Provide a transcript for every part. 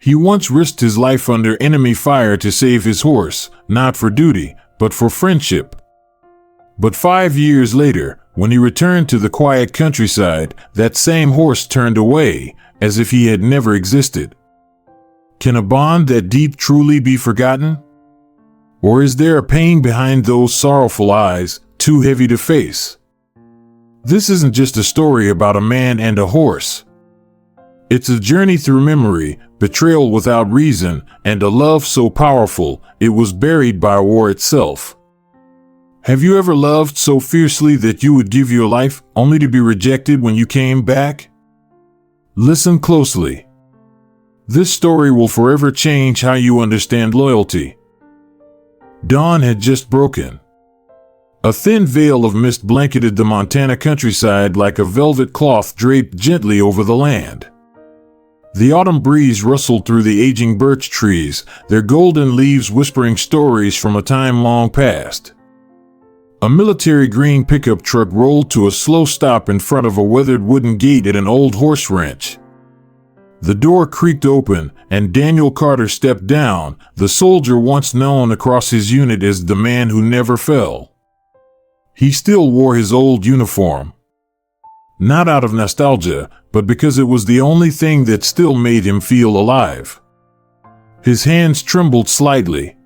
He once risked his life under enemy fire to save his horse, not for duty, but for friendship. But 5 years later, when he returned to the quiet countryside, that same horse turned away, as if he had never existed. Can a bond that deep truly be forgotten? Or is there a pain behind those sorrowful eyes, too heavy to face? This isn't just a story about a man and a horse. It's a journey through memory, betrayal without reason, and a love so powerful it was buried by war itself. Have you ever loved so fiercely that you would give your life only to be rejected when you came back? Listen closely. This story will forever change how you understand loyalty. Dawn had just broken. A thin veil of mist blanketed the Montana countryside like a velvet cloth draped gently over the land. The autumn breeze rustled through the aging birch trees, their golden leaves whispering stories from a time long past. A military green pickup truck rolled to a slow stop in front of a weathered wooden gate at an old horse ranch. The door creaked open, and Daniel Carter stepped down, the soldier once known across his unit as the man who never fell. He still wore his old uniform. Not out of nostalgia, but because it was the only thing that still made him feel alive. His hands trembled slightly.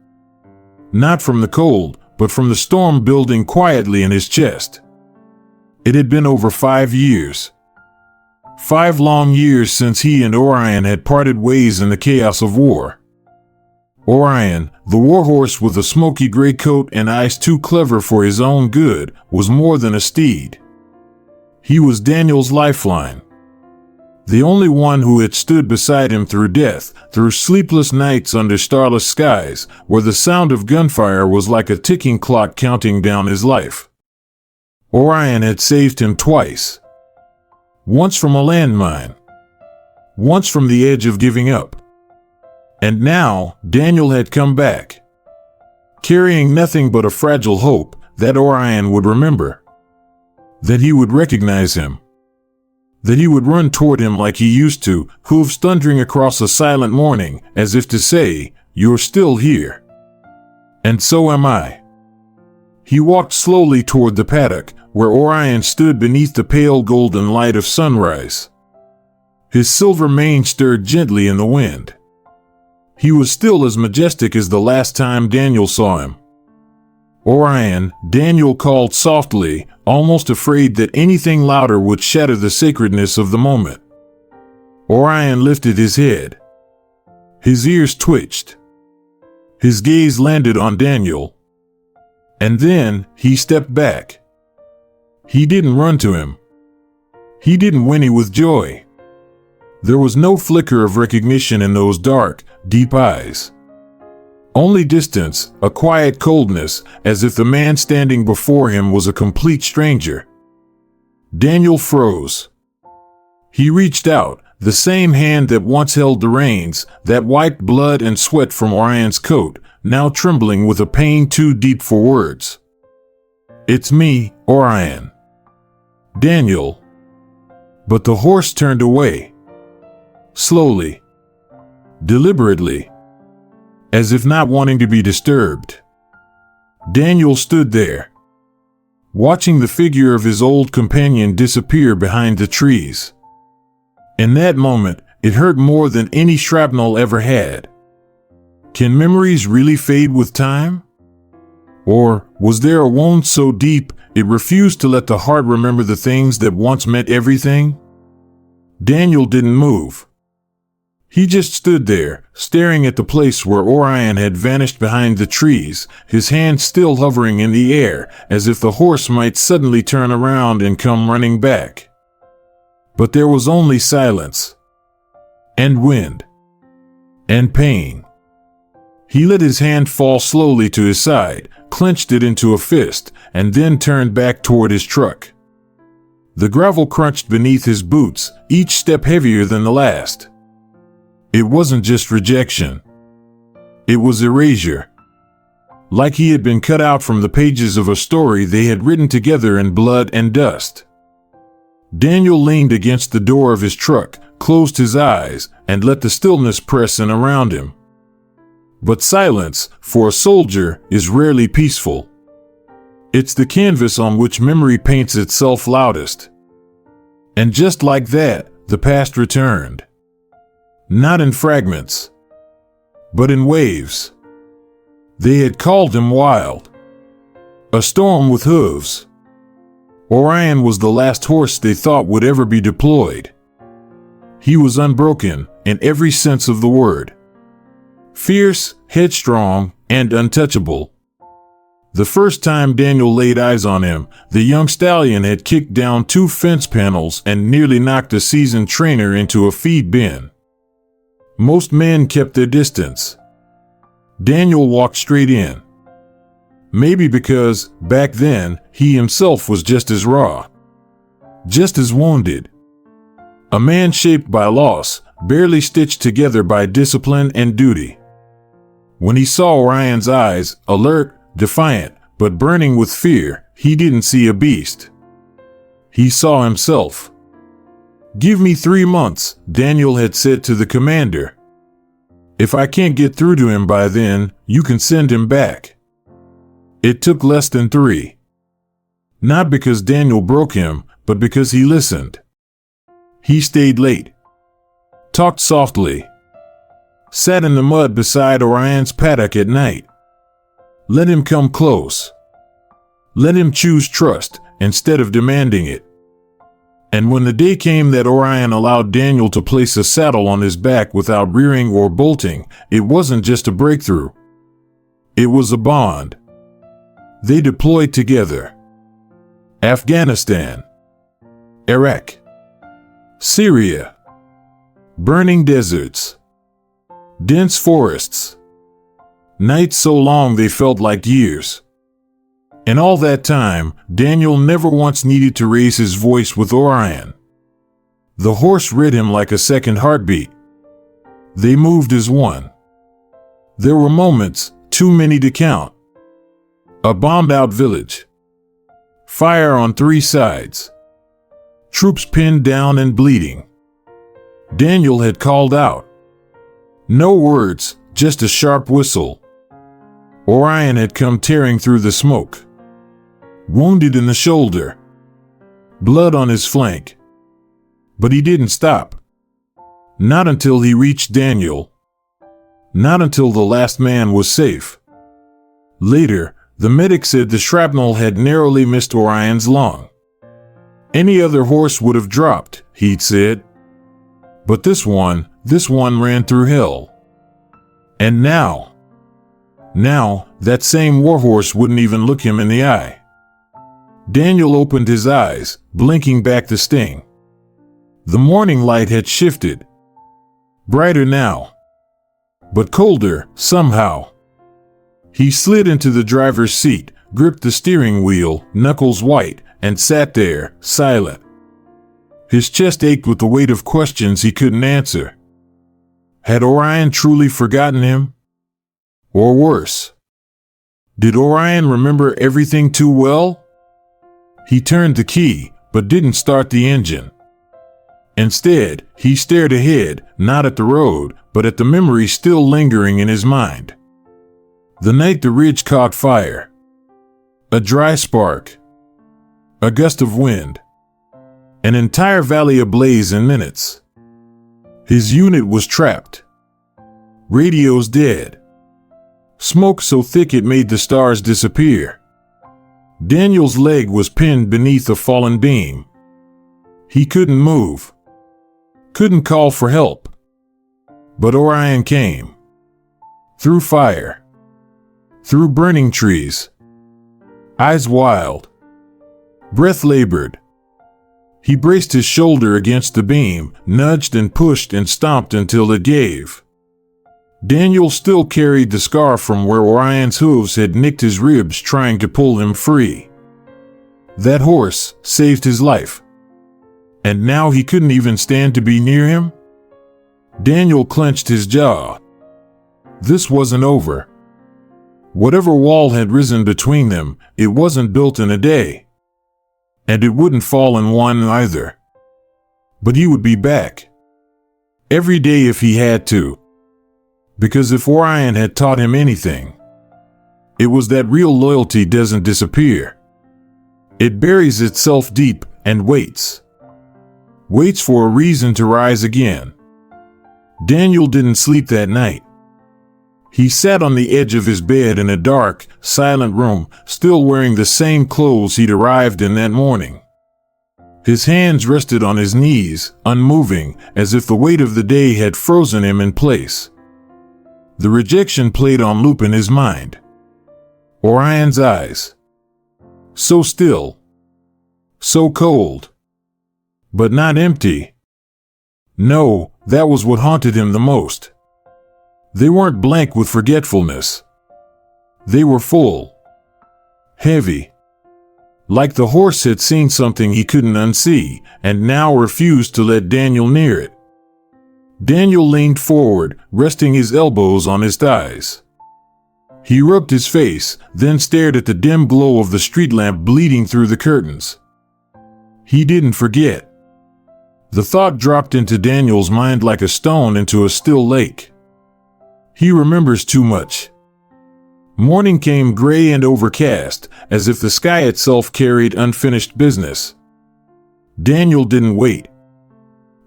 Not from the cold, but from the storm building quietly in his chest. It had been over 5 years. 5 long years since he and Orion had parted ways in the chaos of war. Orion, the warhorse with a smoky gray coat and eyes too clever for his own good, was more than a steed. He was Daniel's lifeline. The only one who had stood beside him through death, through sleepless nights under starless skies, where the sound of gunfire was like a ticking clock counting down his life. Orion had saved him twice. Once from a landmine. Once from the edge of giving up. And now, Daniel had come back. Carrying nothing but a fragile hope that Orion would remember. That he would recognize him. That he would run toward him like he used to, hooves thundering across a silent morning, as if to say, "You're still here. And so am I." He walked slowly toward the paddock, where Orion stood beneath the pale golden light of sunrise. His silver mane stirred gently in the wind. He was still as majestic as the last time Daniel saw him. "Orion," Daniel called softly, almost afraid that anything louder would shatter the sacredness of the moment. Orion lifted his head. His ears twitched. His gaze landed on Daniel. And then, he stepped back. He didn't run to him. He didn't whinny with joy. There was no flicker of recognition in those dark, deep eyes. Only distance, a quiet coldness, as if the man standing before him was a complete stranger. Daniel froze. He reached out, the same hand that once held the reins, that wiped blood and sweat from Orion's coat, now trembling with a pain too deep for words. "It's me, Orion." "Daniel." But the horse turned away. Slowly. Deliberately. As if not wanting to be disturbed. Daniel stood there, watching the figure of his old companion disappear behind the trees. In that moment, it hurt more than any shrapnel ever had. Can memories really fade with time? Or was there a wound so deep it refused to let the heart remember the things that once meant everything? Daniel didn't move. He just stood there, staring at the place where Orion had vanished behind the trees, his hand still hovering in the air, as if the horse might suddenly turn around and come running back. But there was only silence. And wind. And pain. He let his hand fall slowly to his side, clenched it into a fist, and then turned back toward his truck. The gravel crunched beneath his boots, each step heavier than the last. It wasn't just rejection. It was erasure. Like he had been cut out from the pages of a story they had written together in blood and dust. Daniel leaned against the door of his truck, closed his eyes, and let the stillness press in around him. But silence, for a soldier, is rarely peaceful. It's the canvas on which memory paints itself loudest. And just like that, the past returned. Not in fragments, but in waves. They had called him wild. A storm with hooves. Orion was the last horse they thought would ever be deployed. He was unbroken in every sense of the word. Fierce, headstrong, and untouchable. The first time Daniel laid eyes on him, the young stallion had kicked down 2 fence panels and nearly knocked a seasoned trainer into a feed bin. Most men kept their distance. Daniel walked straight in. Maybe because, back then, he himself was just as raw. Just as wounded. A man shaped by loss, barely stitched together by discipline and duty. When he saw Orion's eyes, alert, defiant, but burning with fear, he didn't see a beast. He saw himself. "Give me 3 months," Daniel had said to the commander. "If I can't get through to him by then, you can send him back." It took less than 3. Not because Daniel broke him, but because he listened. He stayed late. Talked softly. Sat in the mud beside Orion's paddock at night. Let him come close. Let him choose trust instead of demanding it. And when the day came that Orion allowed Daniel to place a saddle on his back without rearing or bolting, it wasn't just a breakthrough. It was a bond. They deployed together. Afghanistan. Iraq. Syria. Burning deserts. Dense forests. Nights so long they felt like years. In all that time, Daniel never once needed to raise his voice with Orion. The horse read him like a second heartbeat. They moved as one. There were moments, too many to count. A bombed-out village. Fire on 3 sides. Troops pinned down and bleeding. Daniel had called out. No words, just a sharp whistle. Orion had come tearing through the smoke. Wounded in the shoulder. Blood on his flank. But he didn't stop. Not until he reached Daniel. Not until the last man was safe. Later, the medic said the shrapnel had narrowly missed Orion's lung. Any other horse would have dropped, he'd said. But this one ran through hell. And now, that same warhorse wouldn't even look him in the eye. Daniel opened his eyes, blinking back the sting. The morning light had shifted. Brighter now. But colder, somehow. He slid into the driver's seat, gripped the steering wheel, knuckles white, and sat there, silent. His chest ached with the weight of questions he couldn't answer. Had Orion truly forgotten him? Or worse, did Orion remember everything too well? He turned the key, but didn't start the engine. Instead, he stared ahead, not at the road, but at the memory still lingering in his mind. The night the ridge caught fire. A dry spark. A gust of wind. An entire valley ablaze in minutes. His unit was trapped. Radios dead. Smoke so thick it made the stars disappear. Daniel's leg was pinned beneath a fallen beam. He couldn't move. Couldn't call for help. But Orion came. Through fire. Through burning trees. Eyes wild. Breath labored. He braced his shoulder against the beam, nudged and pushed and stomped until it gave. Daniel still carried the scar from where Orion's hooves had nicked his ribs trying to pull him free. That horse saved his life. And now he couldn't even stand to be near him? Daniel clenched his jaw. This wasn't over. Whatever wall had risen between them, it wasn't built in a day. And it wouldn't fall in one either. But he would be back. every day if he had to. Because if Orion had taught him anything, it was that real loyalty doesn't disappear. It buries itself deep and waits. Waits for a reason to rise again. Daniel didn't sleep that night. He sat on the edge of his bed in a dark, silent room, still wearing the same clothes he'd arrived in that morning. His hands rested on his knees, unmoving, as if the weight of the day had frozen him in place. The rejection played on loop in his mind. Orion's eyes. So still. So cold. But not empty. No, that was what haunted him the most. They weren't blank with forgetfulness. They were full. Heavy. Like the horse had seen something he couldn't unsee, and now refused to let Daniel near it. Daniel leaned forward, resting his elbows on his thighs. He rubbed his face, then stared at the dim glow of the street lamp bleeding through the curtains. He didn't forget. The thought dropped into Daniel's mind like a stone into a still lake. He remembers too much. Morning came gray and overcast, as if the sky itself carried unfinished business. Daniel didn't wait.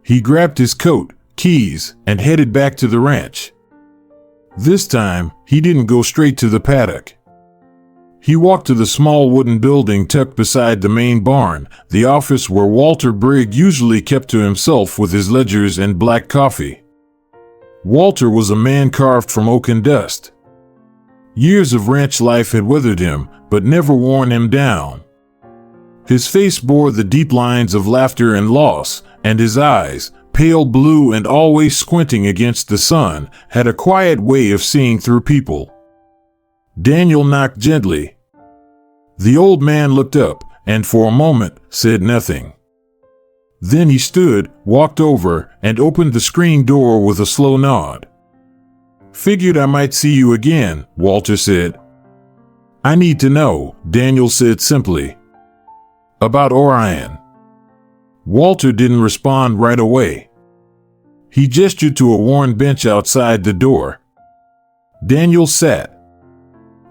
He grabbed his coat, keys, and headed back to the ranch. This time, he didn't go straight to the paddock. He walked to the small wooden building tucked beside the main barn, the office where Walter Brigg usually kept to himself with his ledgers and black coffee. Walter was a man carved from oak and dust. Years of ranch life had withered him, but never worn him down. His face bore the deep lines of laughter and loss, and his eyes, pale blue and always squinting against the sun, had a quiet way of seeing through people. Daniel knocked gently. The old man looked up, and for a moment said nothing. Then he stood, walked over, and opened the screen door with a slow nod. "Figured I might see you again," Walter said. "I need to know," Daniel said simply. "About Orion." Walter didn't respond right away. He gestured to a worn bench outside the door. Daniel sat.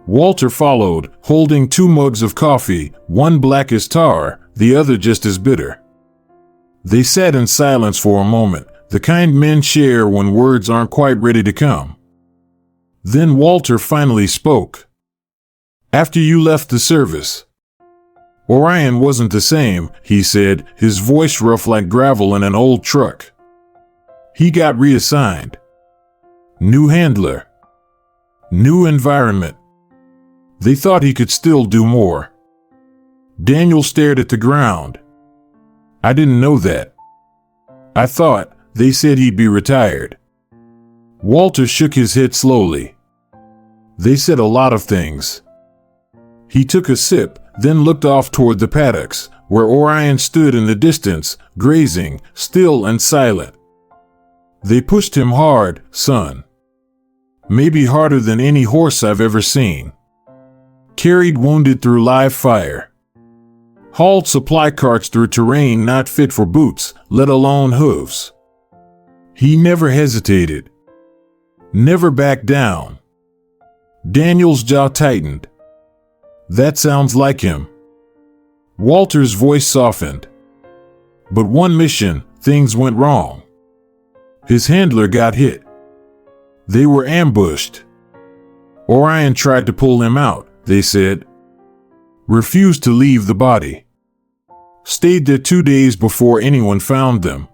Walter followed, holding 2 mugs of coffee, one black as tar, the other just as bitter. They sat in silence for a moment, the kind men share when words aren't quite ready to come. Then Walter finally spoke. "After you left the service, Orion wasn't the same," he said, his voice rough like gravel in an old truck. "He got reassigned. New handler. New environment. They thought he could still do more." Daniel stared at the ground. "I didn't know that. I thought they said he'd be retired." Walter shook his head slowly. "They said a lot of things." He took a sip, then looked off toward the paddocks, where Orion stood in the distance, grazing, still and silent. "They pushed him hard, son. Maybe harder than any horse I've ever seen. Carried wounded through live fire. Hauled supply carts through terrain not fit for boots, let alone hooves. He never hesitated. Never backed down." Daniel's jaw tightened. "That sounds like him." Walter's voice softened. "But one mission, things went wrong. His handler got hit. They were ambushed. Orion tried to pull him out, they said. Refused to leave the body. Stayed there 2 days before anyone found them."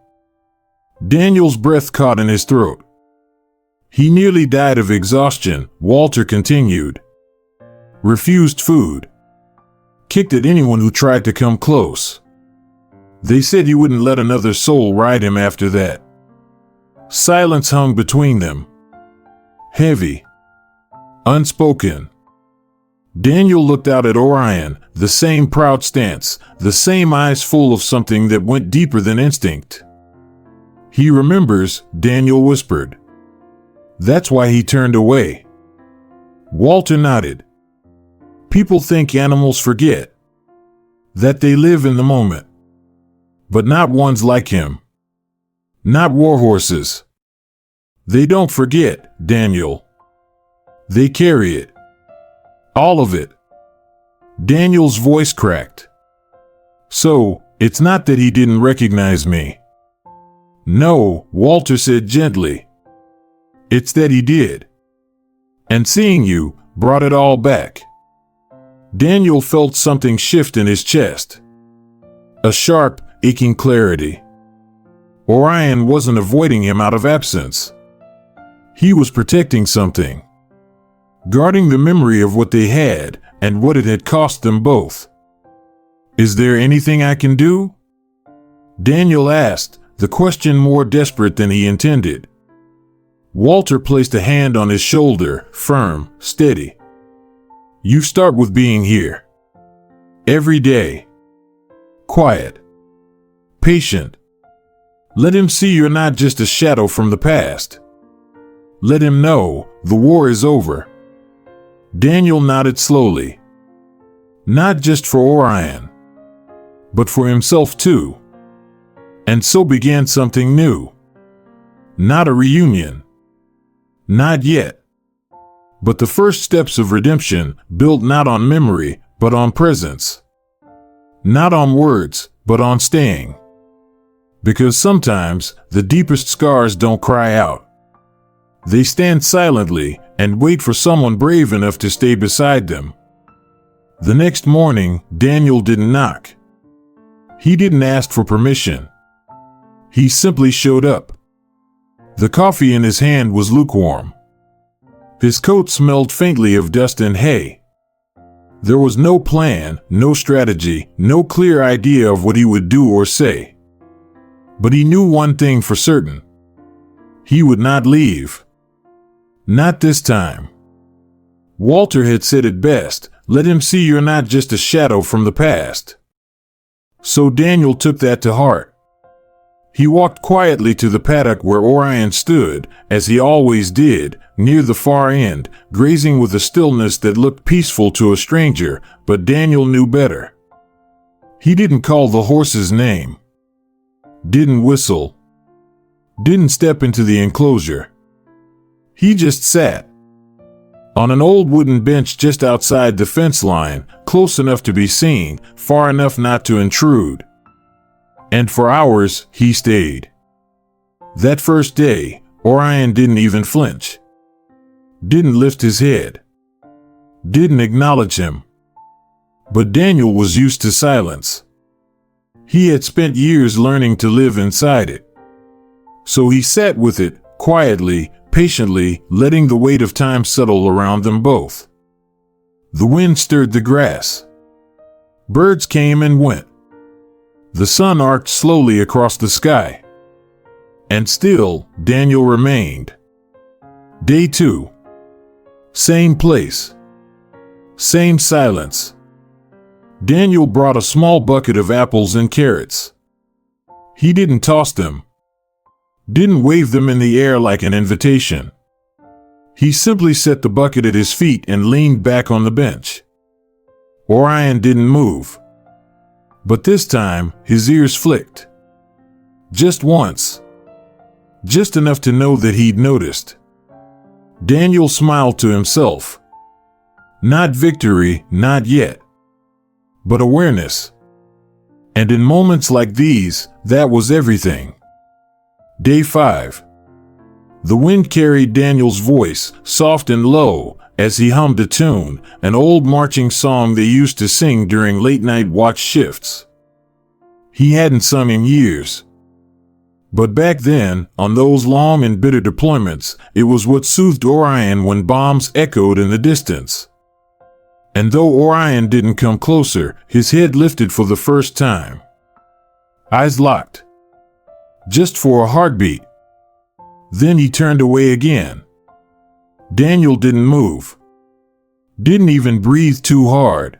Daniel's breath caught in his throat. "He nearly died of exhaustion," Walter continued. "Refused food. Kicked at anyone who tried to come close. They said he wouldn't let another soul ride him after that." Silence hung between them. Heavy. Unspoken. Daniel looked out at Orion, the same proud stance, the same eyes full of something that went deeper than instinct. "He remembers," Daniel whispered. "That's why he turned away." Walter nodded. "People think animals forget. That they live in the moment. But not ones like him. Not warhorses." They don't forget, Daniel. They carry it. All of it. Daniel's voice cracked. So, it's not that he didn't recognize me. No, Walter said gently. It's that he did. And seeing you brought it all back. Daniel felt something shift in his chest. A sharp, aching clarity. Orion wasn't avoiding him out of absence. He was protecting something. Guarding the memory of what they had and what it had cost them both. Is there anything I can do? Daniel asked, the question more desperate than he intended. Walter placed a hand on his shoulder, firm, steady. You start with being here. Every day. Quiet. Patient. Let him see you're not just a shadow from the past. Let him know the war is over. Daniel nodded slowly. Not just for Orion, but for himself too. And so began something new. Not a reunion. Not yet. But the first steps of redemption, built not on memory, but on presence. Not on words, but on staying. Because sometimes the deepest scars don't cry out. They stand silently and wait for someone brave enough to stay beside them. The next morning, Daniel didn't knock. He didn't ask for permission. He simply showed up. The coffee in his hand was lukewarm. His coat smelled faintly of dust and hay. There was no plan, no strategy, no clear idea of what he would do or say. But he knew one thing for certain. He would not leave. Not this time. Walter had said it best, let him see you're not just a shadow from the past. So Daniel took that to heart. He walked quietly to the paddock where Orion stood, as he always did, near the far end, grazing with a stillness that looked peaceful to a stranger, but Daniel knew better. He didn't call the horse's name. Didn't whistle. Didn't step into the enclosure. He just sat. On an old wooden bench just outside the fence line, close enough to be seen, far enough not to intrude. And for hours, he stayed. That first day, Orion didn't even flinch. Didn't lift his head. Didn't acknowledge him. But Daniel was used to silence. He had spent years learning to live inside it. So he sat with it, quietly, patiently, letting the weight of time settle around them both. The wind stirred the grass. Birds came and went. The sun arced slowly across the sky. And still, Daniel remained. Day 2. Same place. Same silence. Daniel brought a small bucket of apples and carrots. He didn't toss them. Didn't wave them in the air like an invitation. He simply set the bucket at his feet and leaned back on the bench. Orion didn't move. But this time, his ears flicked. Just once. Just enough to know that he'd noticed. Daniel smiled to himself. Not victory, not yet. But awareness. And in moments like these, that was everything. Day 5. The wind carried Daniel's voice, soft and low, as he hummed a tune, an old marching song they used to sing during late-night watch shifts. He hadn't sung in years. But back then, on those long and bitter deployments, it was what soothed Orion when bombs echoed in the distance. And though Orion didn't come closer, his head lifted for the first time. Eyes locked. Just for a heartbeat. Then he turned away again. Daniel didn't move. Didn't even breathe too hard.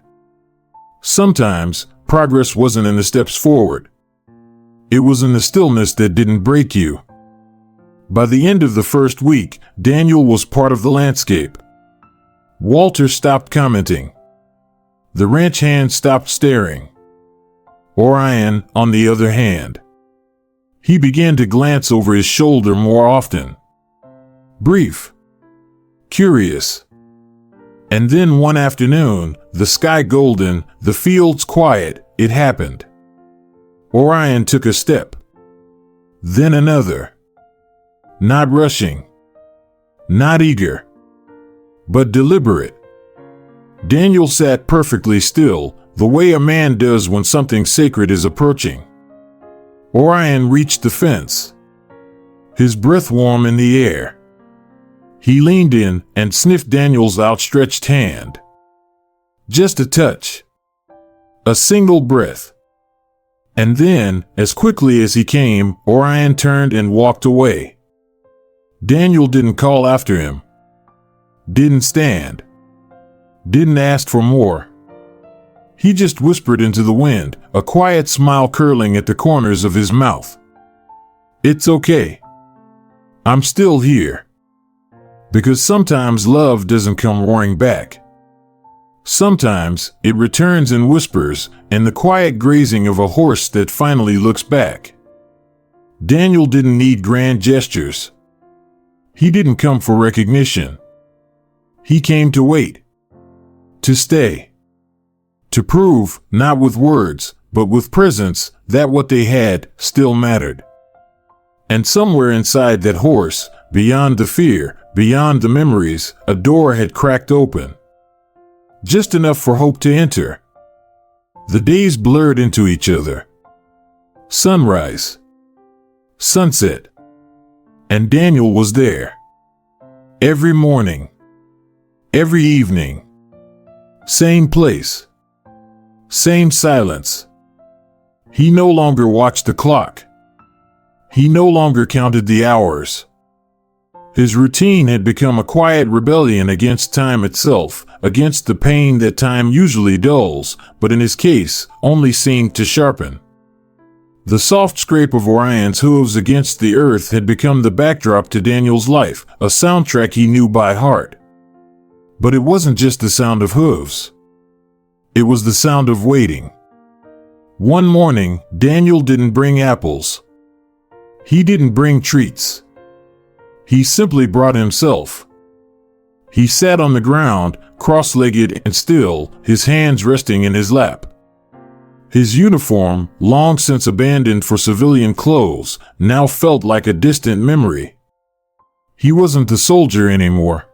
Sometimes, progress wasn't in the steps forward. It was in the stillness that didn't break you. By the end of the first week, Daniel was part of the landscape. Walter stopped commenting. The ranch hand stopped staring. Orion, on the other hand. He began to glance over his shoulder more often. brief, curious. And then one afternoon, the sky golden, the fields quiet, it happened. Orion took a step. Then another. Not rushing. Not eager. But deliberate. Daniel sat perfectly still, the way a man does when something sacred is approaching. Orion reached the fence. His breath warm in the air. He leaned in and sniffed Daniel's outstretched hand. Just a touch. A single breath. And then, as quickly as he came, Orion turned and walked away. Daniel didn't call after him. Didn't stand. Didn't ask for more. He just whispered into the wind, a quiet smile curling at the corners of his mouth. It's okay. I'm still here. Because sometimes love doesn't come roaring back. Sometimes it returns in whispers and the quiet grazing of a horse that finally looks back. Daniel didn't need grand gestures. He didn't come for recognition. He came to wait. To stay. To prove, not with words, but with presence, that what they had still mattered. And somewhere inside that horse, beyond the fear, beyond the memories, a door had cracked open. Just enough for hope to enter. The days blurred into each other. Sunrise. Sunset. And Daniel was there. Every morning. Every evening. Same place. Same silence. He no longer watched the clock. He no longer counted the hours. His routine had become a quiet rebellion against time itself, against the pain that time usually dulls, but in his case, only seemed to sharpen. The soft scrape of Orion's hooves against the earth had become the backdrop to Daniel's life, a soundtrack he knew by heart. But it wasn't just the sound of hooves. It was the sound of waiting. One morning, Daniel didn't bring apples. He didn't bring treats. He simply brought himself. He sat on the ground, cross-legged and still, his hands resting in his lap. His uniform, long since abandoned for civilian clothes, now felt like a distant memory. He wasn't the soldier anymore.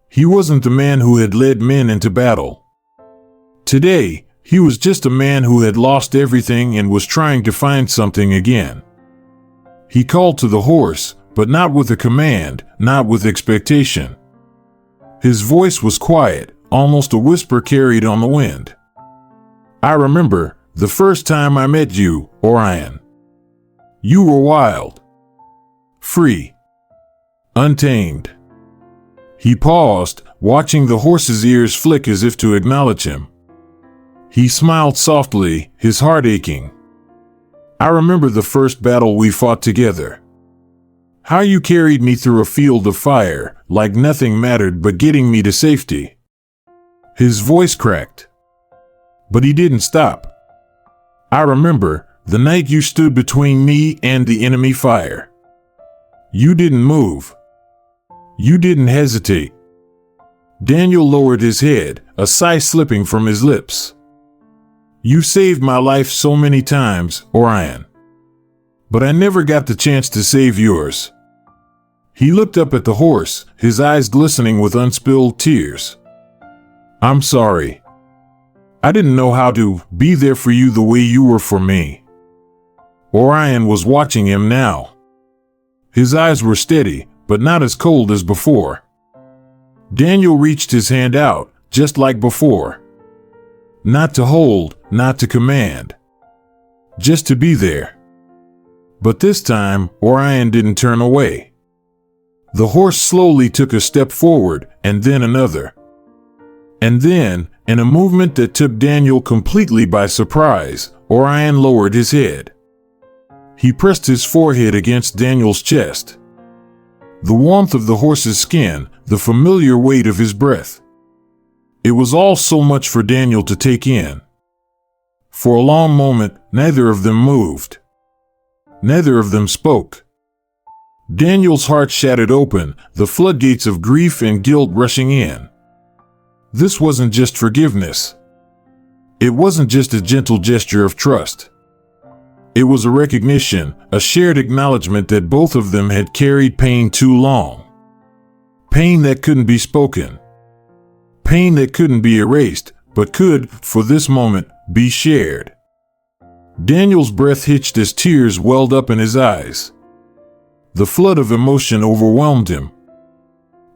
He wasn't the man who had led men into battle. Today, he was just a man who had lost everything and was trying to find something again. He called to the horse, but not with a command, not with expectation. His voice was quiet, almost a whisper carried on the wind. I remember the first time I met you, Orion. You were wild. Free. Untamed. He paused, watching the horse's ears flick as if to acknowledge him. He smiled softly, his heart aching. I remember the first battle we fought together. How you carried me through a field of fire, like nothing mattered but getting me to safety. His voice cracked. But he didn't stop. I remember the night you stood between me and the enemy fire. You didn't move. You didn't hesitate. Daniel lowered his head, a sigh slipping from his lips. You saved my life so many times, Orion. But I never got the chance to save yours. He looked up at the horse, his eyes glistening with unspilled tears. I'm sorry. I didn't know how to be there for you the way you were for me. Orion was watching him now. His eyes were steady, but not as cold as before. Daniel reached his hand out, just like before. Not to hold, not to command. Just to be there. But this time, Orion didn't turn away. The horse slowly took a step forward, and then another. And then, in a movement that took Daniel completely by surprise, Orion lowered his head. He pressed his forehead against Daniel's chest. The warmth of the horse's skin, the familiar weight of his breath. It was all so much for Daniel to take in. For a long moment, neither of them moved. Neither of them spoke. Daniel's heart shattered open, the floodgates of grief and guilt rushing in. This wasn't just forgiveness. It wasn't just a gentle gesture of trust. It was a recognition, a shared acknowledgement that both of them had carried pain too long. Pain that couldn't be spoken. Pain that couldn't be erased, but could, for this moment, be shared. Daniel's breath hitched as tears welled up in his eyes. The flood of emotion overwhelmed him.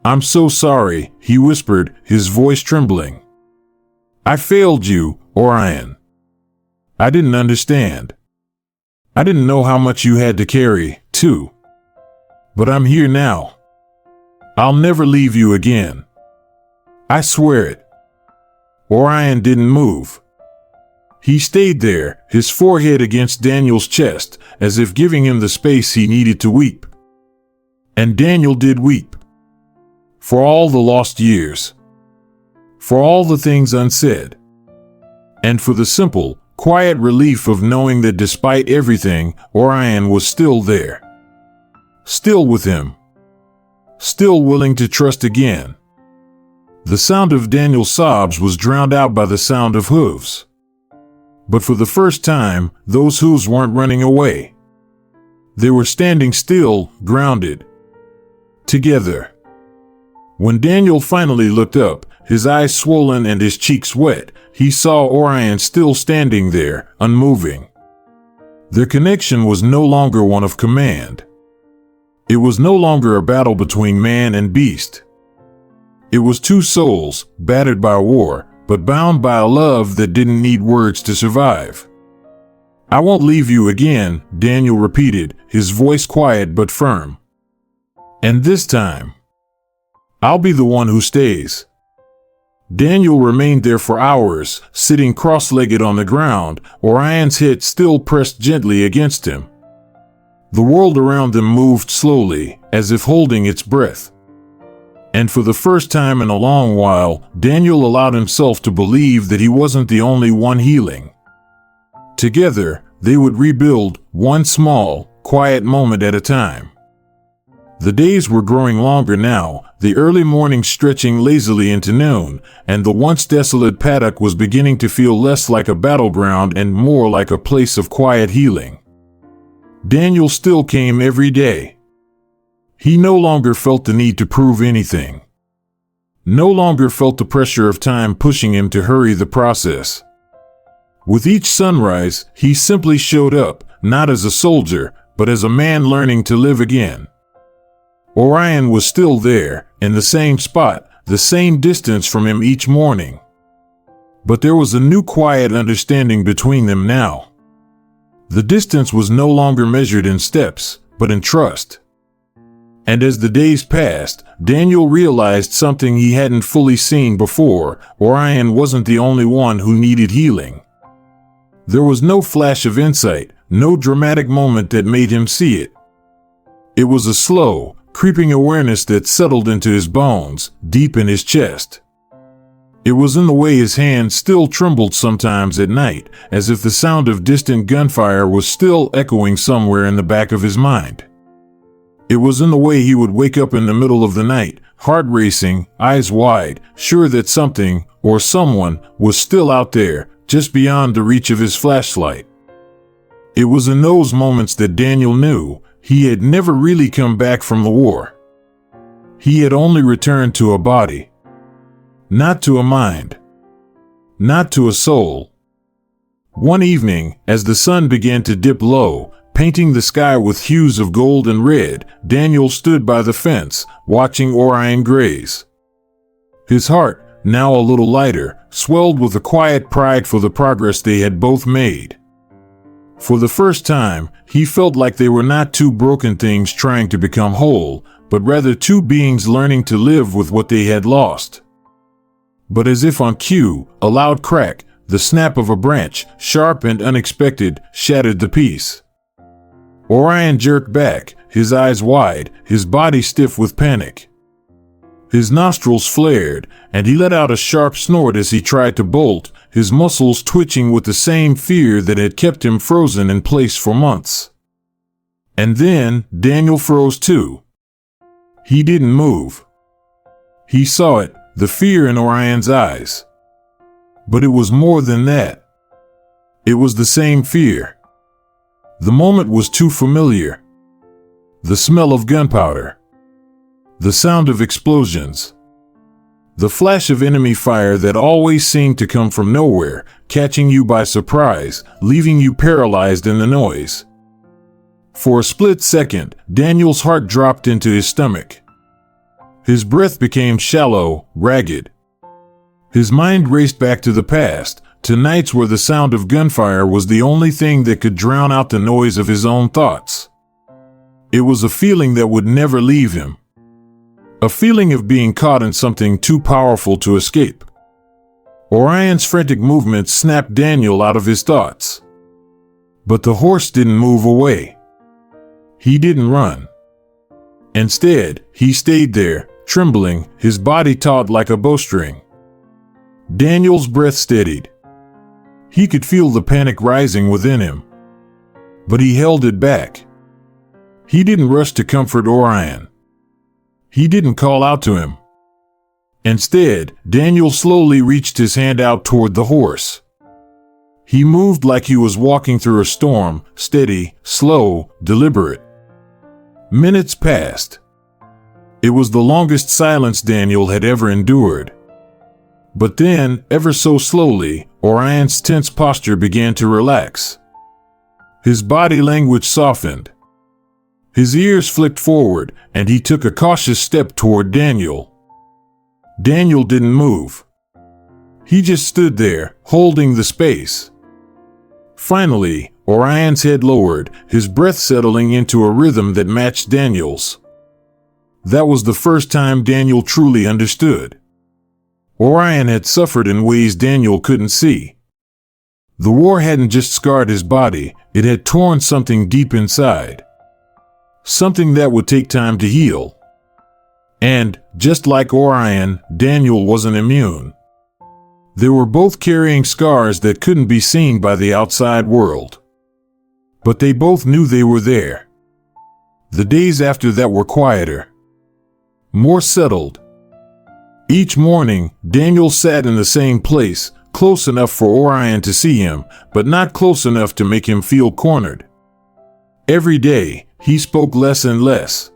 "I'm so sorry," he whispered, his voice trembling. "I failed you, Orion. I didn't understand. I didn't know how much you had to carry, too. But I'm here now. I'll never leave you again. I swear it." Orion didn't move. He stayed there, his forehead against Daniel's chest, as if giving him the space he needed to weep. And Daniel did weep. For all the lost years. For all the things unsaid. And for the simple, quiet relief of knowing that despite everything, Orion was still there. Still with him. Still willing to trust again. The sound of Daniel's sobs was drowned out by the sound of hooves. But for the first time, those hooves weren't running away. They were standing still, grounded. Together. When Daniel finally looked up, his eyes swollen and his cheeks wet, he saw Orion still standing there, unmoving. Their connection was no longer one of command. It was no longer a battle between man and beast. It was two souls, battered by war, but bound by a love that didn't need words to survive. "I won't leave you again," Daniel repeated, his voice quiet but firm. "And this time, I'll be the one who stays." Daniel remained there for hours, sitting cross-legged on the ground, Orion's head still pressed gently against him. The world around them moved slowly, as if holding its breath. And for the first time in a long while, Daniel allowed himself to believe that he wasn't the only one healing. Together, they would rebuild, one small, quiet moment at a time. The days were growing longer now, the early morning stretching lazily into noon, and the once desolate paddock was beginning to feel less like a battleground and more like a place of quiet healing. Daniel still came every day. He no longer felt the need to prove anything. No longer felt the pressure of time pushing him to hurry the process. With each sunrise, he simply showed up, not as a soldier, but as a man learning to live again. Orion was still there, in the same spot, the same distance from him each morning. But there was a new quiet understanding between them now. The distance was no longer measured in steps, but in trust. And as the days passed, Daniel realized something he hadn't fully seen before: Orion wasn't the only one who needed healing. There was no flash of insight, no dramatic moment that made him see it. It was a slow, creeping awareness that settled into his bones, deep in his chest. It was in the way his hands still trembled sometimes at night, as if the sound of distant gunfire was still echoing somewhere in the back of his mind. It was in the way he would wake up in the middle of the night, heart racing, eyes wide, sure that something, or someone, was still out there, just beyond the reach of his flashlight. It was in those moments that Daniel knew he had never really come back from the war. He had only returned to a body. Not to a mind. Not to a soul. One evening, as the sun began to dip low, painting the sky with hues of gold and red, Daniel stood by the fence, watching Orion graze. His heart, now a little lighter, swelled with a quiet pride for the progress they had both made. For the first time, he felt like they were not two broken things trying to become whole, but rather two beings learning to live with what they had lost. But as if on cue, a loud crack, the snap of a branch, sharp and unexpected, shattered the peace. Orion jerked back, his eyes wide, his body stiff with panic. His nostrils flared, and he let out a sharp snort as he tried to bolt, his muscles twitching with the same fear that had kept him frozen in place for months. And then Daniel froze too. He didn't move. He saw it, the fear in Orion's eyes. But it was more than that. It was the same fear. The moment was too familiar. The smell of gunpowder. The sound of explosions. The flash of enemy fire that always seemed to come from nowhere, catching you by surprise, leaving you paralyzed in the noise. For a split second, Daniel's heart dropped into his stomach. His breath became shallow, ragged. His mind raced back to the past, to nights where the sound of gunfire was the only thing that could drown out the noise of his own thoughts. It was a feeling that would never leave him. A feeling of being caught in something too powerful to escape. Orion's frantic movements snapped Daniel out of his thoughts. But the horse didn't move away. He didn't run. Instead, he stayed there, trembling, his body taut like a bowstring. Daniel's breath steadied. He could feel the panic rising within him. But he held it back. He didn't rush to comfort Orion. He didn't call out to him. Instead, Daniel slowly reached his hand out toward the horse. He moved like he was walking through a storm, steady, slow, deliberate. Minutes passed. It was the longest silence Daniel had ever endured. But then, ever so slowly, Orion's tense posture began to relax. His body language softened. His ears flicked forward, and he took a cautious step toward Daniel. Daniel didn't move. He just stood there, holding the space. Finally, Orion's head lowered, his breath settling into a rhythm that matched Daniel's. That was the first time Daniel truly understood. Orion had suffered in ways Daniel couldn't see. The war hadn't just scarred his body, it had torn something deep inside. Something that would take time to heal. And, just like Orion, Daniel wasn't immune. They were both carrying scars that couldn't be seen by the outside world. But they both knew they were there. The days after that were quieter. More settled. Each morning, Daniel sat in the same place, close enough for Orion to see him, but not close enough to make him feel cornered. Every day, he spoke less and less.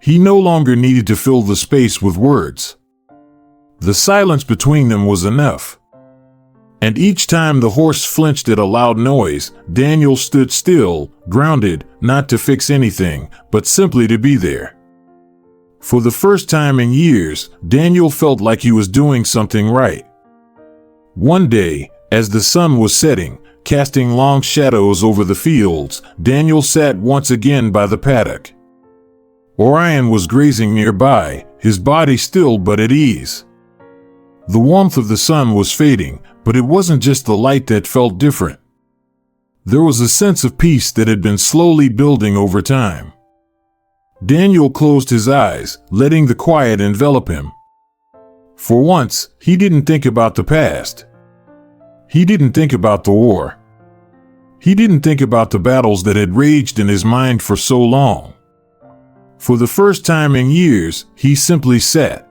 He no longer needed to fill the space with words. The silence between them was enough. And each time the horse flinched at a loud noise, Daniel stood still, grounded, not to fix anything, but simply to be there. For the first time in years, Daniel felt like he was doing something right. One day, as the sun was setting, casting long shadows over the fields, Daniel sat once again by the paddock. Orion was grazing nearby, his body still but at ease. The warmth of the sun was fading, but it wasn't just the light that felt different. There was a sense of peace that had been slowly building over time. Daniel closed his eyes, letting the quiet envelop him. For once, he didn't think about the past. He didn't think about the war. He didn't think about the battles that had raged in his mind for so long. For the first time in years, he simply sat.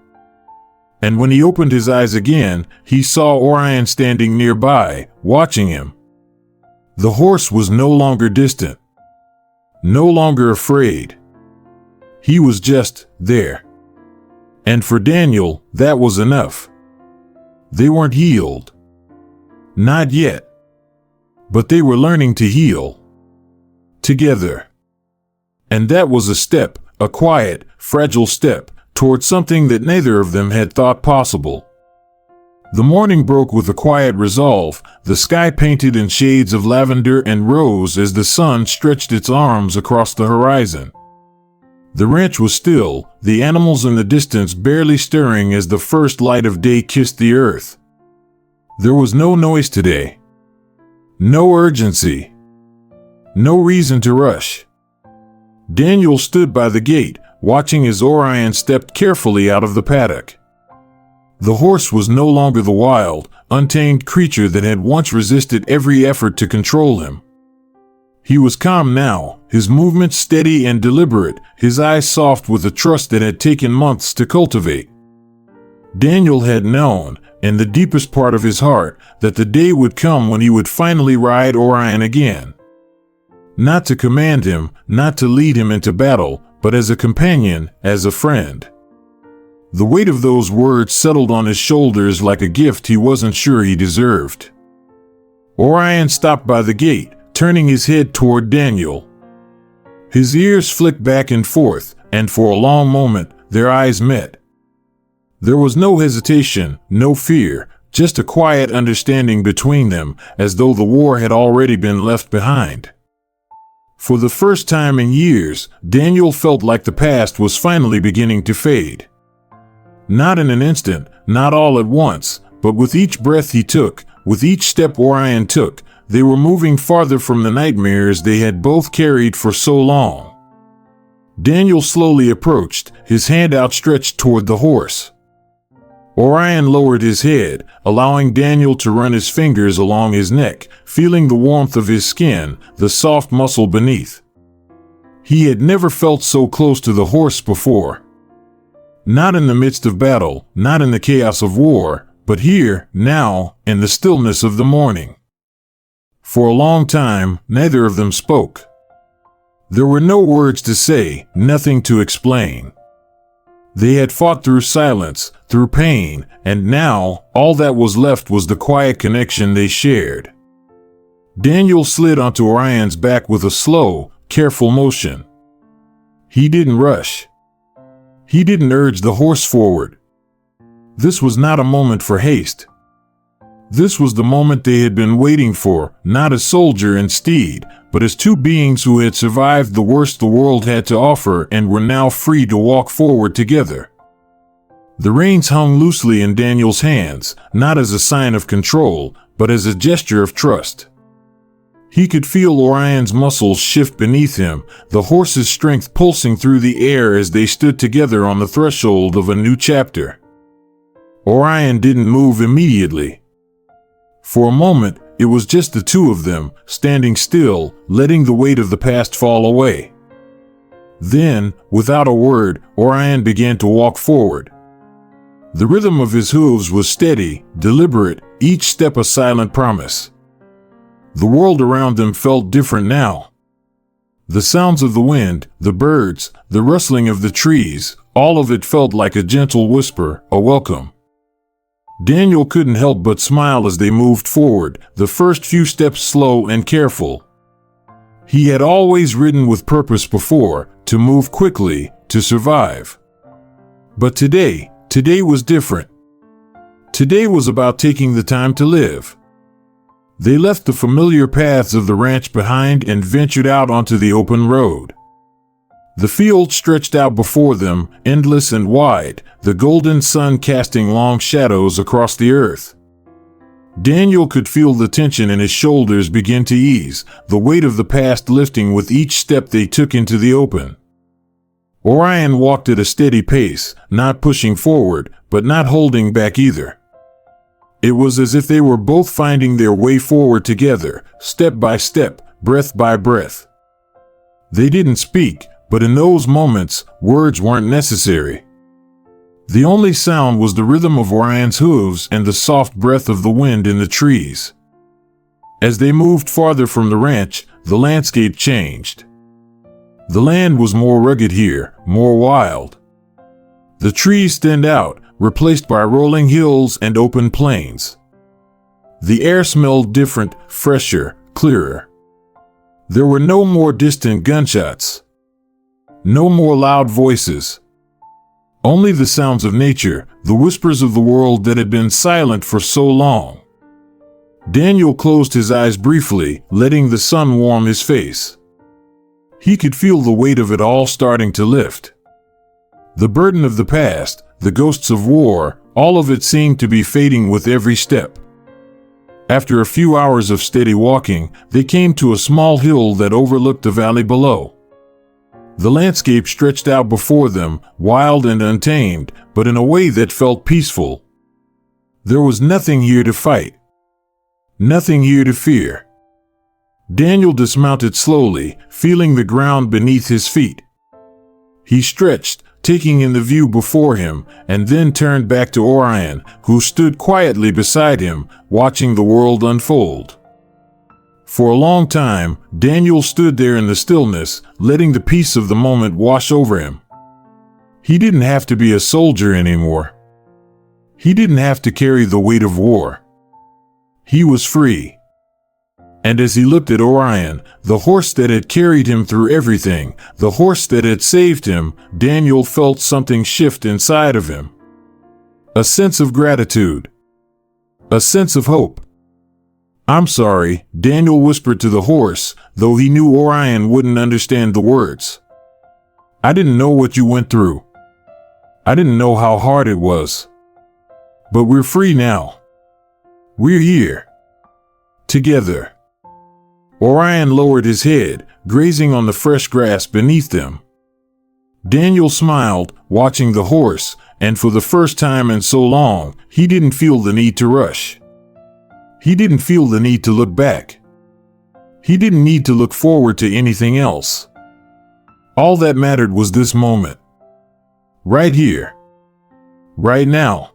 And when he opened his eyes again, he saw Orion standing nearby, watching him. The horse was no longer distant. No longer afraid. He was just there. And for Daniel, that was enough. They weren't healed. Not yet. But they were learning to heal. Together. And that was a step, a quiet, fragile step, toward something that neither of them had thought possible. The morning broke with a quiet resolve, the sky painted in shades of lavender and rose as the sun stretched its arms across the horizon. The ranch was still, the animals in the distance barely stirring as the first light of day kissed the earth. There was no noise today. No urgency. No reason to rush. Daniel stood by the gate, watching as Orion stepped carefully out of the paddock. The horse was no longer the wild, untamed creature that had once resisted every effort to control him. He was calm now, his movements steady and deliberate, his eyes soft with a trust that had taken months to cultivate. Daniel had known, in the deepest part of his heart, that the day would come when he would finally ride Orion again. Not to command him, not to lead him into battle, but as a companion, as a friend. The weight of those words settled on his shoulders like a gift he wasn't sure he deserved. Orion stopped by the gate, turning his head toward Daniel. His ears flicked back and forth, and for a long moment, their eyes met. There was no hesitation, no fear, just a quiet understanding between them, as though the war had already been left behind. For the first time in years, Daniel felt like the past was finally beginning to fade. Not in an instant, not all at once, but with each breath he took, with each step Orion took, they were moving farther from the nightmares they had both carried for so long. Daniel slowly approached, his hand outstretched toward the horse. Orion lowered his head, allowing Daniel to run his fingers along his neck, feeling the warmth of his skin, the soft muscle beneath. He had never felt so close to the horse before. Not in the midst of battle, not in the chaos of war, but here, now, in the stillness of the morning. For a long time, neither of them spoke. There were no words to say, nothing to explain. They had fought through silence, through pain, and now, all that was left was the quiet connection they shared. Daniel slid onto Orion's back with a slow, careful motion. He didn't rush. He didn't urge the horse forward. This was not a moment for haste. This was the moment they had been waiting for, not as soldier and steed, but as two beings who had survived the worst the world had to offer and were now free to walk forward together. The reins hung loosely in Daniel's hands, not as a sign of control, but as a gesture of trust. He could feel Orion's muscles shift beneath him, the horse's strength pulsing through the air as they stood together on the threshold of a new chapter. Orion didn't move immediately. For a moment, it was just the two of them, standing still, letting the weight of the past fall away. Then, without a word, Orion began to walk forward. The rhythm of his hooves was steady, deliberate, each step a silent promise. The world around them felt different now. The sounds of the wind, the birds, the rustling of the trees, all of it felt like a gentle whisper, a welcome. Daniel couldn't help but smile as they moved forward, the first few steps slow and careful. He had always ridden with purpose before, to move quickly, to survive. But today was different. Today was about taking the time to live. They left the familiar paths of the ranch behind and ventured out onto the open road. The field stretched out before them, endless and wide, the golden sun casting long shadows across the earth. Daniel could feel the tension in his shoulders begin to ease, the weight of the past lifting with each step they took into the open. Orion walked at a steady pace, not pushing forward, but not holding back either. It was as if they were both finding their way forward together, step by step, breath by breath. They didn't speak, but in those moments, words weren't necessary. The only sound was the rhythm of Orion's hooves and the soft breath of the wind in the trees. As they moved farther from the ranch, the landscape changed. The land was more rugged here, more wild. The trees thinned out, replaced by rolling hills and open plains. The air smelled different, fresher, clearer. There were no more distant gunshots. No more loud voices. Only the sounds of nature, the whispers of the world that had been silent for so long. Daniel closed his eyes briefly, letting the sun warm his face. He could feel the weight of it all starting to lift. The burden of the past, the ghosts of war, all of it seemed to be fading with every step. After a few hours of steady walking, they came to a small hill that overlooked the valley below. The landscape stretched out before them, wild and untamed, but in a way that felt peaceful. There was nothing here to fight. Nothing here to fear. Daniel dismounted slowly, feeling the ground beneath his feet. He stretched, taking in the view before him, and then turned back to Orion, who stood quietly beside him, watching the world unfold. For a long time, Daniel stood there in the stillness, letting the peace of the moment wash over him. He didn't have to be a soldier anymore. He didn't have to carry the weight of war. He was free. And as he looked at Orion, the horse that had carried him through everything, the horse that had saved him, Daniel felt something shift inside of him. A sense of gratitude. A sense of hope. "I'm sorry," Daniel whispered to the horse, though he knew Orion wouldn't understand the words. "I didn't know what you went through. I didn't know how hard it was. But we're free now. We're here. Together." Orion lowered his head, grazing on the fresh grass beneath them. Daniel smiled, watching the horse, and for the first time in so long, he didn't feel the need to rush. He didn't feel the need to look back. He didn't need to look forward to anything else. All that mattered was this moment. Right here. Right now.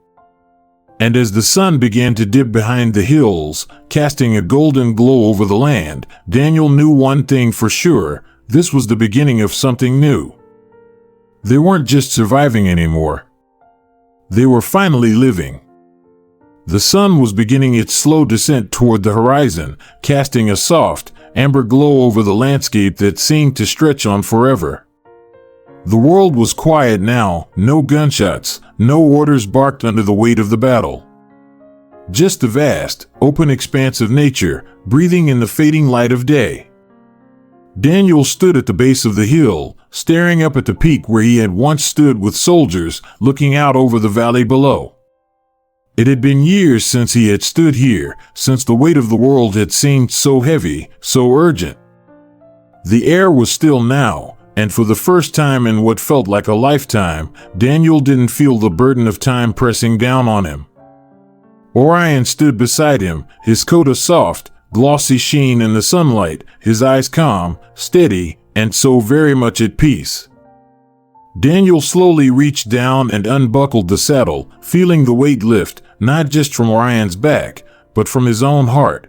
And as the sun began to dip behind the hills, casting a golden glow over the land, Daniel knew one thing for sure: this was the beginning of something new. They weren't just surviving anymore. They were finally living. The sun was beginning its slow descent toward the horizon, casting a soft, amber glow over the landscape that seemed to stretch on forever. The world was quiet now, no gunshots, no orders barked under the weight of the battle. Just the vast, open expanse of nature, breathing in the fading light of day. Daniel stood at the base of the hill, staring up at the peak where he had once stood with soldiers, looking out over the valley below. It had been years since he had stood here, since the weight of the world had seemed so heavy, so urgent. The air was still now, and for the first time in what felt like a lifetime, Daniel didn't feel the burden of time pressing down on him. Orion stood beside him, his coat a soft, glossy sheen in the sunlight, his eyes calm, steady, and so very much at peace. Daniel slowly reached down and unbuckled the saddle, feeling the weight lift, not just from Orion's back, but from his own heart.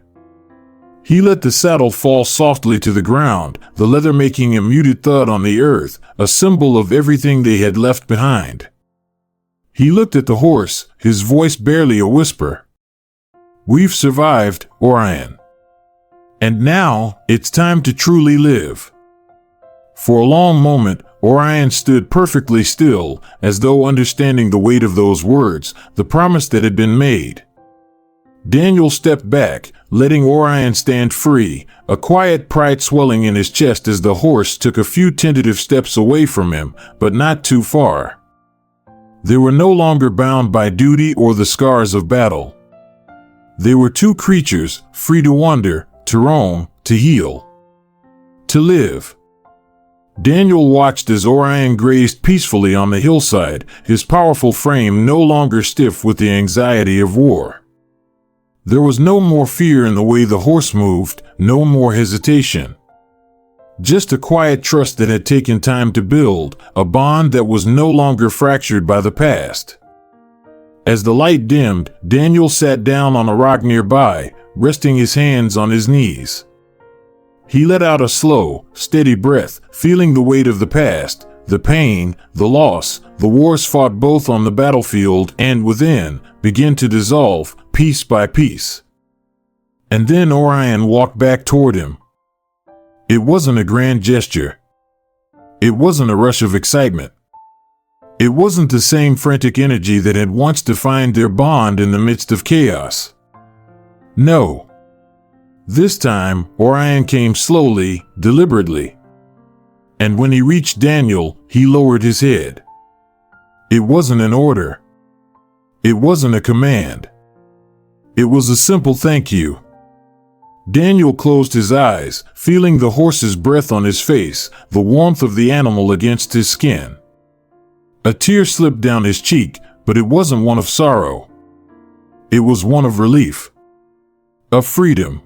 He let the saddle fall softly to the ground, the leather making a muted thud on the earth, a symbol of everything they had left behind. He looked at the horse, his voice barely a whisper. "We've survived, Orion. And now, it's time to truly live." For a long moment, Orion stood perfectly still, as though understanding the weight of those words, the promise that had been made. Daniel stepped back, letting Orion stand free, a quiet pride swelling in his chest as the horse took a few tentative steps away from him, but not too far. They were no longer bound by duty or the scars of battle. They were two creatures, free to wander, to roam, to heal. To live. Daniel watched as Orion grazed peacefully on the hillside, his powerful frame no longer stiff with the anxiety of war. There was no more fear in the way the horse moved, no more hesitation. Just a quiet trust that had taken time to build, a bond that was no longer fractured by the past. As the light dimmed, Daniel sat down on a rock nearby, resting his hands on his knees. He let out a slow, steady breath, feeling the weight of the past, the pain, the loss, the wars fought both on the battlefield and within, begin to dissolve, piece by piece. And then Orion walked back toward him. It wasn't a grand gesture. It wasn't a rush of excitement. It wasn't the same frantic energy that had once defined their bond in the midst of chaos. No. This time, Orion came slowly, deliberately. And when he reached Daniel, he lowered his head. It wasn't an order. It wasn't a command. It was a simple thank you. Daniel closed his eyes, feeling the horse's breath on his face, the warmth of the animal against his skin. A tear slipped down his cheek, but it wasn't one of sorrow. It was one of relief. Of freedom.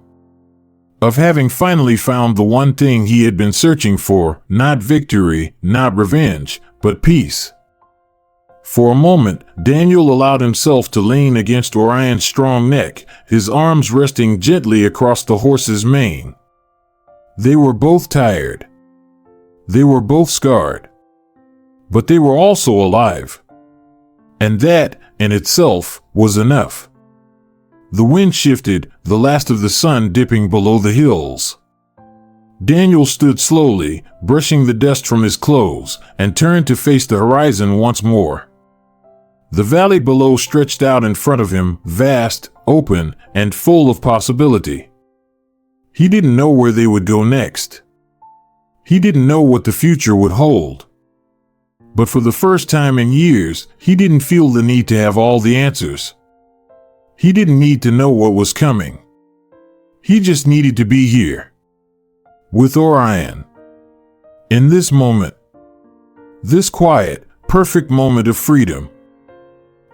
of having finally found the one thing he had been searching for, not victory, not revenge, but peace. For a moment, Daniel allowed himself to lean against Orion's strong neck, his arms resting gently across the horse's mane. They were both tired. They were both scarred. But they were also alive. And that, in itself, was enough. The wind shifted, the last of the sun dipping below the hills. Daniel stood slowly, brushing the dust from his clothes, and turned to face the horizon once more. The valley below stretched out in front of him, vast, open, and full of possibility. He didn't know where they would go next. He didn't know what the future would hold. But for the first time in years, he didn't feel the need to have all the answers. He didn't need to know what was coming. He just needed to be here. With Orion. In this moment. This quiet, perfect moment of freedom.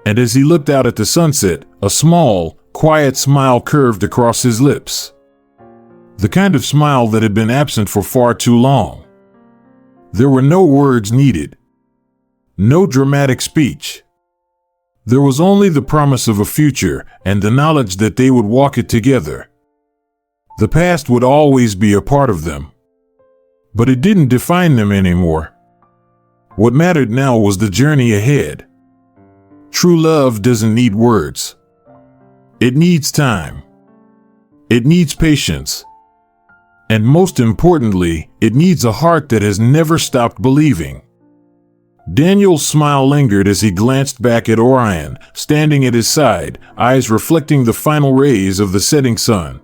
And as he looked out at the sunset, a small, quiet smile curved across his lips. The kind of smile that had been absent for far too long. There were no words needed. No dramatic speech. There was only the promise of a future and the knowledge that they would walk it together. The past would always be a part of them. But it didn't define them anymore. What mattered now was the journey ahead. True love doesn't need words. It needs time. It needs patience. And most importantly, it needs a heart that has never stopped believing. Daniel's smile lingered as he glanced back at Orion, standing at his side, eyes reflecting the final rays of the setting sun.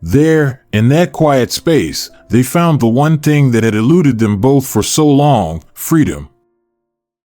There, in that quiet space, they found the one thing that had eluded them both for so long: freedom.